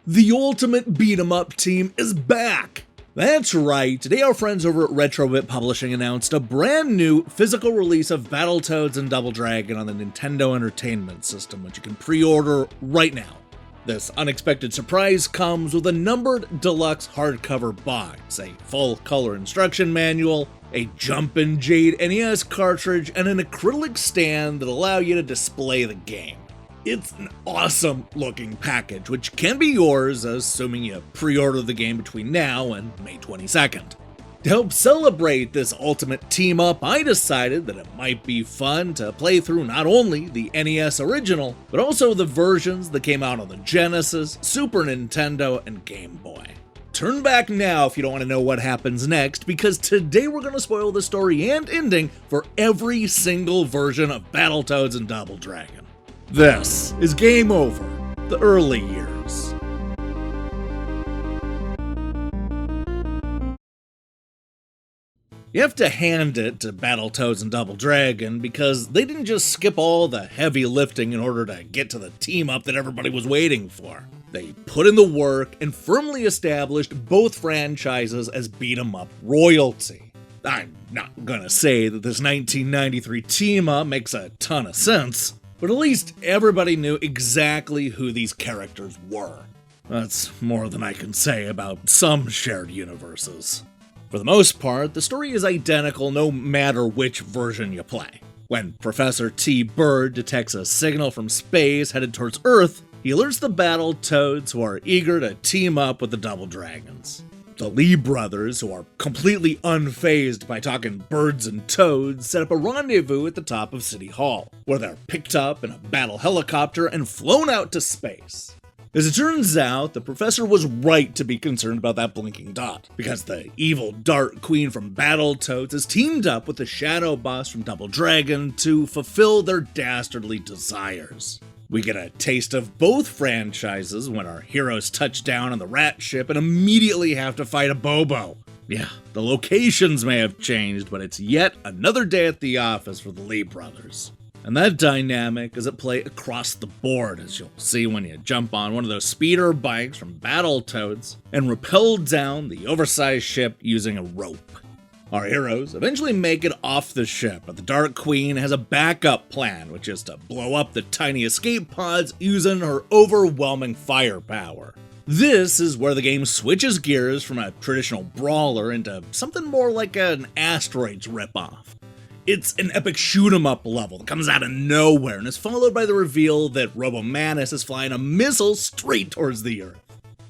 The Ultimate Beat 'em Up team is back! That's right, today our friends over at Retrobit Publishing announced a brand new physical release of Battletoads and Double Dragon on the Nintendo Entertainment System, which you can pre-order right now. This unexpected surprise comes with a numbered deluxe hardcover box, a full-color instruction manual, a Jumpin' Jade NES cartridge, and an acrylic stand that allow you to display the game. It's an awesome looking package, which can be yours, assuming you pre-order the game between now and May 22nd. To help celebrate this ultimate team-up, I decided that it might be fun to play through not only the NES original, but also the versions that came out on the Genesis, Super Nintendo, and Game Boy. Turn back now if you don't want to know what happens next, because today we're going to spoil the story and ending for every single version of Battletoads and Double Dragon. This is Game Over, the early years. You have to hand it to Battletoads and Double Dragon because they didn't just skip all the heavy lifting in order to get to the team-up that everybody was waiting for. They put in the work and firmly established both franchises as beat-em-up royalty. I'm not gonna say that this 1993 team-up makes a ton of sense, but at least everybody knew exactly who these characters were. That's more than I can say about some shared universes. For the most part, the story is identical no matter which version you play. When Professor T. Bird detects a signal from space headed towards Earth, he alerts the Battletoads who are eager to team up with the Double Dragons. The Lee brothers, who are completely unfazed by talking birds and toads, set up a rendezvous at the top of City Hall, where they're picked up in a battle helicopter and flown out to space. As it turns out, the professor was right to be concerned about that blinking dot, because the evil Dark Queen from Battletoads has teamed up with the Shadow Boss from Double Dragon to fulfill their dastardly desires. We get a taste of both franchises when our heroes touch down on the rat ship and immediately have to fight a Bobo. Yeah, the locations may have changed, but it's yet another day at the office for the Lee brothers. And that dynamic is at play across the board, as you'll see when you jump on one of those speeder bikes from Battletoads and rappel down the oversized ship using a rope. Our heroes eventually make it off the ship, but the Dark Queen has a backup plan, which is to blow up the tiny escape pods using her overwhelming firepower. This is where the game switches gears from a traditional brawler into something more like an Asteroids ripoff. It's an epic shoot-'em-up level that comes out of nowhere and is followed by the reveal that Robomanus is flying a missile straight towards the Earth.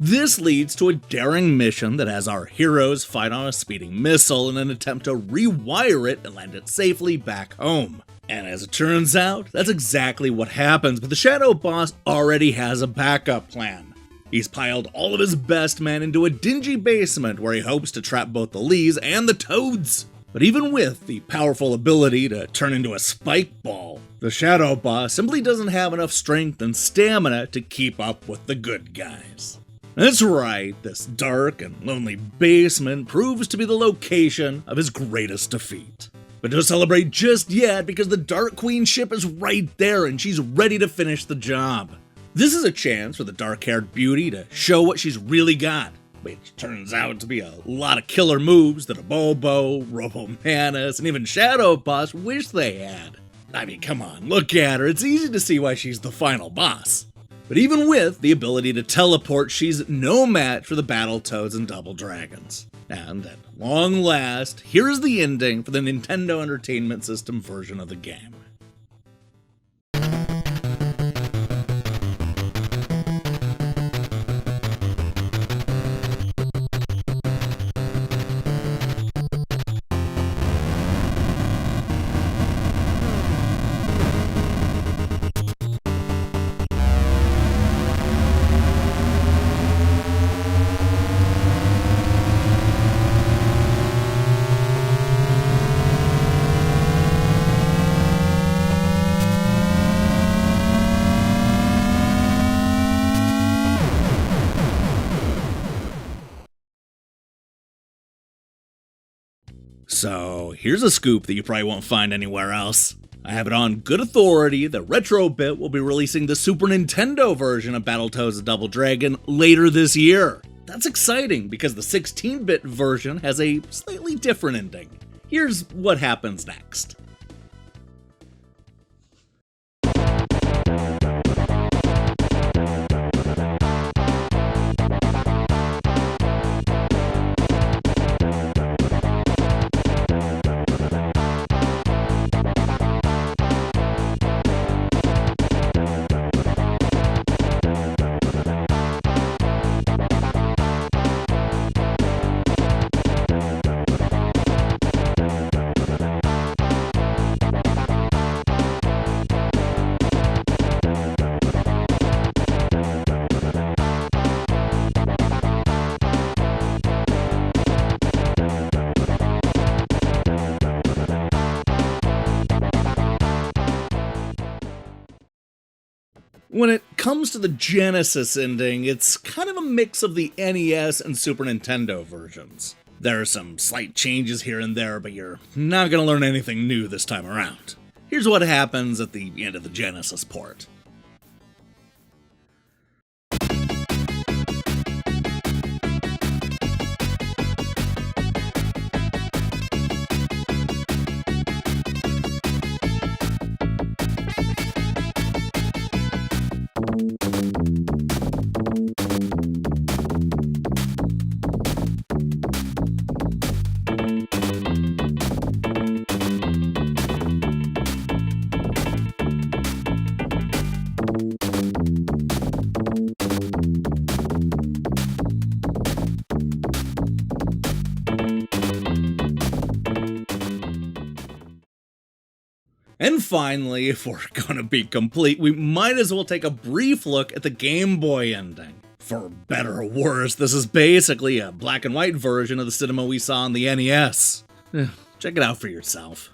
This leads to a daring mission that has our heroes fight on a speeding missile in an attempt to rewire it and land it safely back home. And as it turns out, that's exactly what happens, but the Shadow Boss already has a backup plan. He's piled all of his best men into a dingy basement where he hopes to trap both the Lees and the Toads. But even with the powerful ability to turn into a spike ball, the Shadow Boss simply doesn't have enough strength and stamina to keep up with the good guys. That's right, this dark and lonely basement proves to be the location of his greatest defeat. But don't celebrate just yet, because the Dark Queen ship is right there and she's ready to finish the job. This is a chance for the dark-haired beauty to show what she's really got, which turns out to be a lot of killer moves that a Bobo, Robomanus, and even Shadow Boss wish they had. I mean, come on, look at her, it's easy to see why she's the final boss. But even with the ability to teleport, she's no match for the Battletoads and Double Dragons. And at long last, here's the ending for the Nintendo Entertainment System version of the game. So, here's a scoop that you probably won't find anywhere else. I have it on good authority that Retrobit will be releasing the Super Nintendo version of Battletoads and Double Dragon later this year. That's exciting because the 16-bit version has a slightly different ending. Here's what happens next. When it comes to the Genesis ending, it's kind of a mix of the NES and Super Nintendo versions. There are some slight changes here and there, but you're not going to learn anything new this time around. Here's what happens at the end of the Genesis port. And finally, if we're gonna be complete, we might as well take a brief look at the Game Boy ending. For better or worse, this is basically a black and white version of the cinema we saw on the NES. Check it out for yourself.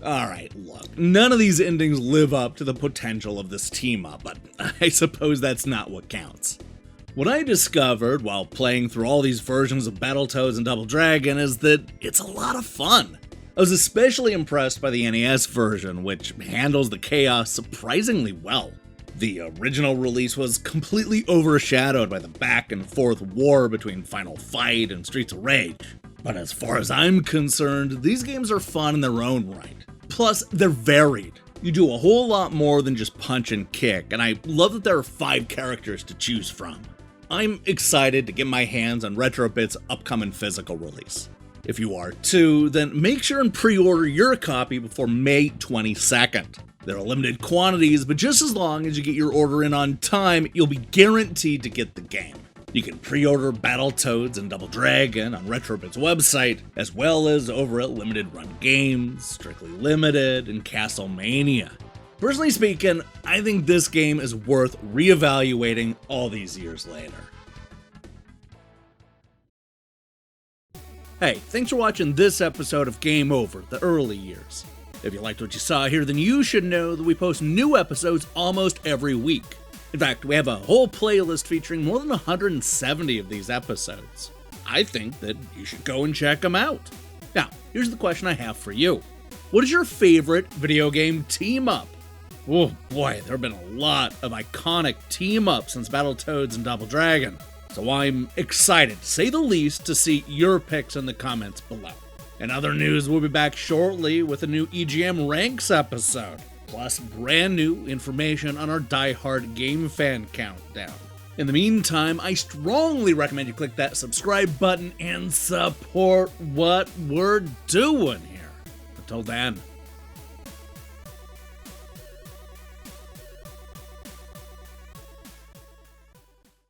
Alright, look, none of these endings live up to the potential of this team-up, but I suppose that's not what counts. What I discovered while playing through all these versions of Battletoads and Double Dragon is that it's a lot of fun. I was especially impressed by the NES version, which handles the chaos surprisingly well. The original release was completely overshadowed by the back and forth war between Final Fight and Streets of Rage. But as far as I'm concerned, these games are fun in their own right. Plus, they're varied. You do a whole lot more than just punch and kick, and I love that there are 5 characters to choose from. I'm excited to get my hands on Retrobit's upcoming physical release. If you are too, then make sure and pre-order your copy before May 22nd. There are limited quantities, but just as long as you get your order in on time, you'll be guaranteed to get the game. You can pre-order Battletoads and Double Dragon on Retrobit's website, as well as over at Limited Run Games, Strictly Limited, and Castlemania. Personally speaking, I think this game is worth reevaluating all these years later. Hey, thanks for watching this episode of Game Over, the early years. If you liked what you saw here, then you should know that we post new episodes almost every week. In fact, we have a whole playlist featuring more than 170 of these episodes. I think that you should go and check them out. Now, here's the question I have for you. What is your favorite video game team-up? Oh boy, there have been a lot of iconic team-ups since Battletoads and Double Dragon. So I'm excited, to say the least, to see your picks in the comments below. In other news, we'll be back shortly with a new EGM Ranks episode. Plus brand new information on our Die Hard Game Fan Countdown. In the meantime, I strongly recommend you click that subscribe button and support what we're doing here. Until then,